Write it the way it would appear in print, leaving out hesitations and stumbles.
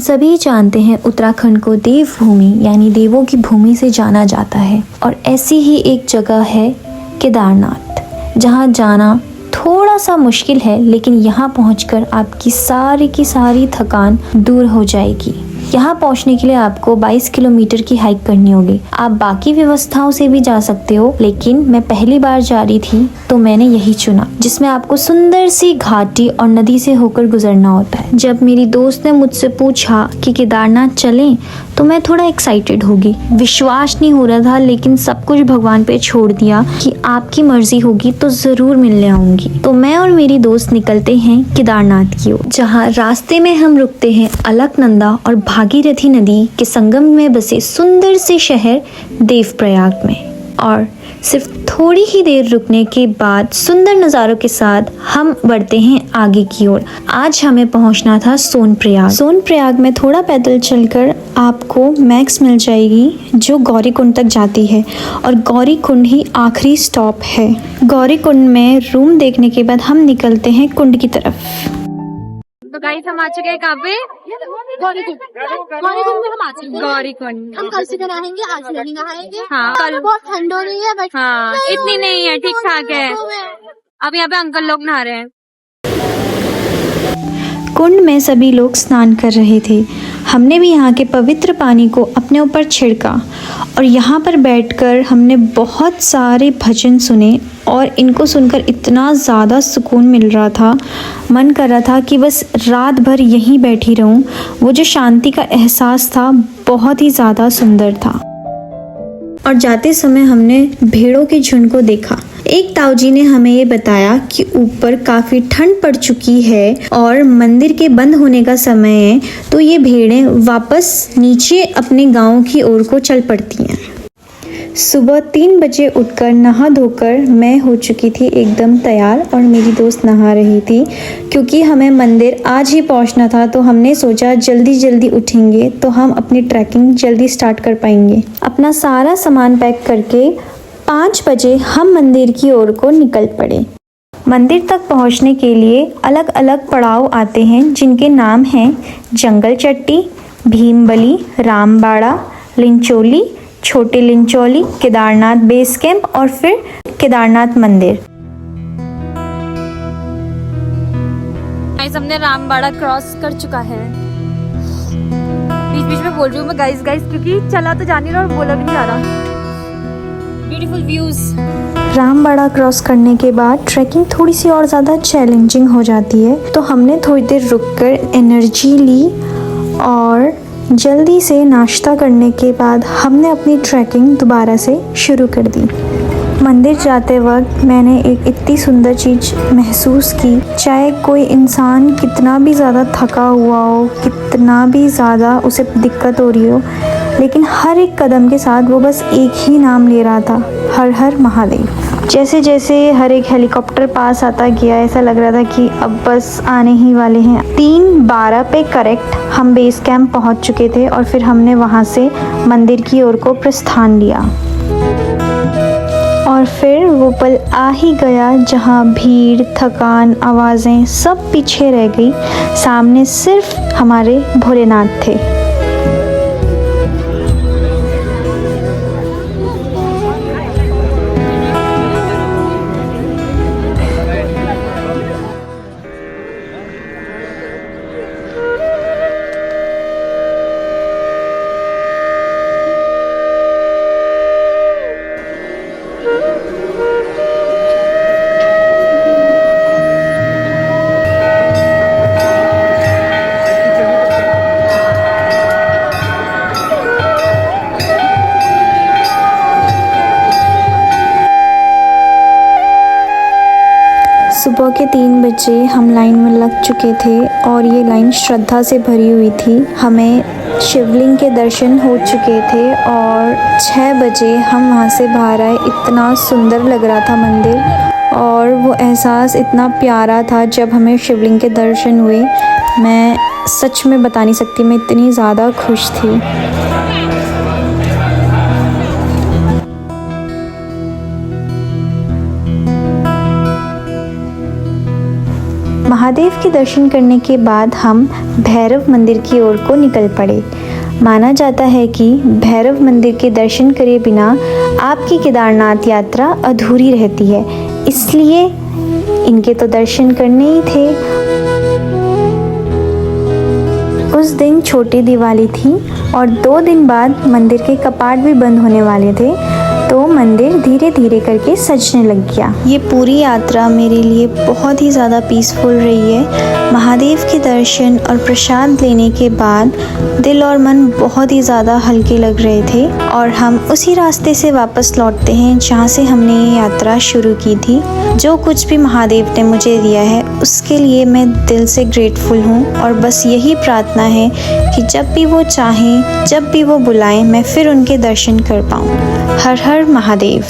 सभी जानते हैं उत्तराखंड को देवभूमि यानी देवों की भूमि से जाना जाता है और ऐसी ही एक जगह है केदारनाथ, जहां जाना थोड़ा सा मुश्किल है, लेकिन यहाँ पहुंचकर आपकी सारी की सारी थकान दूर हो जाएगी। यहाँ पहुँचने के लिए आपको 22 किलोमीटर की हाइक करनी होगी। आप बाकी व्यवस्थाओं से भी जा सकते हो, लेकिन मैं पहली बार जा रही थी तो मैंने यही चुना, जिसमें आपको सुंदर सी घाटी और नदी से होकर गुजरना होता है। जब मेरी दोस्त ने मुझसे पूछा कि केदारनाथ चलें, तो मैं थोड़ा एक्साइटेड होगी। विश्वास नहीं हो रहा था, लेकिन सब कुछ भगवान पे छोड़ दिया कि आपकी मर्जी होगी तो जरूर मिलने आऊंगी। तो मैं और मेरी दोस्त निकलते हैं केदारनाथ की ओर, जहाँ रास्ते में हम रुकते हैं अलकनंदा और भागीरथी नदी के संगम में बसे सुंदर से शहर देवप्रयाग में। और सिर्फ थोड़ी ही देर रुकने के बाद सुंदर नज़ारों के साथ हम बढ़ते हैं आगे की ओर। आज हमें पहुंचना था सोनप्रयाग। सोनप्रयाग में थोड़ा पैदल चलकर आपको मैक्स मिल जाएगी, जो गौरीकुंड तक जाती है, और गौरीकुंड ही आखिरी स्टॉप है। गौरीकुंड में रूम देखने के बाद हम निकलते हैं कुंड की तरफ। तो गाइस हम आ चुके हैं कहाँ पे? गौरीकुंड में हम आ चुके हैं। गौरीकुंड। हम कल से नहाएंगे, आज नहीं नहाएंगे। हाँ, कल बहुत ठंड हो रही है, बट हाँ इतनी नहीं है, ठीक ठाक है। अब यहाँ पे अंकल लोग नहा रहे हैं। कुंड में सभी लोग स्नान कर रहे थे। हमने भी यहाँ के पवित्र पानी को अपने ऊपर छिड़का और यहाँ पर बैठकर हमने बहुत सारे भजन सुने और इनको सुनकर इतना ज़्यादा सुकून मिल रहा था, मन कर रहा था कि बस रात भर यहीं बैठी रहूं। वो जो शांति का एहसास था बहुत ही ज़्यादा सुंदर था। और जाते समय हमने भेड़ों के झुंड को देखा। एक ताऊजी ने हमें ये बताया कि ऊपर काफ़ी ठंड पड़ चुकी है और मंदिर के बंद होने का समय है, तो ये भेड़ें वापस नीचे अपने गांव की ओर को चल पड़ती हैं। सुबह 3 बजे उठकर नहा धोकर मैं हो चुकी थी एकदम तैयार, और मेरी दोस्त नहा रही थी। क्योंकि हमें मंदिर आज ही पहुंचना था, तो हमने सोचा जल्दी जल्दी उठेंगे तो हम अपनी ट्रैकिंग जल्दी स्टार्ट कर पाएंगे। अपना सारा सामान पैक करके 5 बजे हम मंदिर की ओर को निकल पड़े। मंदिर तक पहुंचने के लिए अलग अलग पड़ाव आते हैं, जिनके नाम हैं जंगल चट्टी, भीमबली, रामबाड़ा, लिंचोली, छोटे लिंचौली, केदारनाथ बेस कैंप और फिर केदारनाथ मंदिर। गाइस हमने रामबाड़ा क्रॉस कर चुका है। बीच बीच में बोल रही हूँ मैं गाइस गाइस, क्योंकि चला तो जा नहीं रहा और बोला भी नहीं जा रहा। Beautiful views. रामबाड़ा क्रॉस करने के बाद ट्रैकिंग थोड़ी सी और ज़्यादा चैलेंजिंग हो जाती है, तो हमने थोड़ी देर रुककर एनर्जी ली और जल्दी से नाश्ता करने के बाद हमने अपनी ट्रैकिंग दोबारा से शुरू कर दी। मंदिर जाते वक्त मैंने एक इतनी सुंदर चीज़ महसूस की। चाहे कोई इंसान कितना भी ज़्यादा थका हुआ हो, कितना भी ज़्यादा उसे दिक्कत हो रही हो, लेकिन हर एक कदम के साथ वो बस एक ही नाम ले रहा था, हर हर महादेव। जैसे जैसे हर एक हेलीकॉप्टर पास आता गया, ऐसा लग रहा था कि अब बस आने ही वाले हैं। 3:12 पे करेक्ट हम बेस कैंप पहुंच चुके थे और फिर हमने वहां से मंदिर की ओर को प्रस्थान लिया। और फिर वो पल आ ही गया जहां भीड़, थकान, आवाज़ें सब पीछे रह गई। सामने सिर्फ हमारे भोलेनाथ थे। सुबह के 3 बजे हम लाइन में लग चुके थे और ये लाइन श्रद्धा से भरी हुई थी। हमें शिवलिंग के दर्शन हो चुके थे और 6 बजे हम वहाँ से बाहर आए। इतना सुंदर लग रहा था मंदिर और वो एहसास इतना प्यारा था जब हमें शिवलिंग के दर्शन हुए। मैं सच में बता नहीं सकती, मैं इतनी ज़्यादा खुश थी। महादेव के दर्शन करने के बाद हम भैरव मंदिर की ओर को निकल पड़े। माना जाता है कि भैरव मंदिर के दर्शन करे बिना आपकी केदारनाथ यात्रा अधूरी रहती है, इसलिए इनके तो दर्शन करने ही थे। उस दिन छोटी दिवाली थी और 2 दिन बाद मंदिर के कपाट भी बंद होने वाले थे, तो मंदिर धीरे धीरे करके सजने लग गया। ये पूरी यात्रा मेरे लिए बहुत ही ज़्यादा पीसफुल रही है। महादेव के दर्शन और प्रसाद लेने के बाद दिल और मन बहुत ही ज़्यादा हल्के लग रहे थे और हम उसी रास्ते से वापस लौटते हैं जहाँ से हमने ये यात्रा शुरू की थी। जो कुछ भी महादेव ने मुझे दिया है उसके लिए मैं दिल से ग्रेटफुल हूँ और बस यही प्रार्थना है कि जब भी वो चाहें, जब भी वो बुलाएं, मैं फिर उनके दर्शन कर पाऊँ। हर हर महादेव।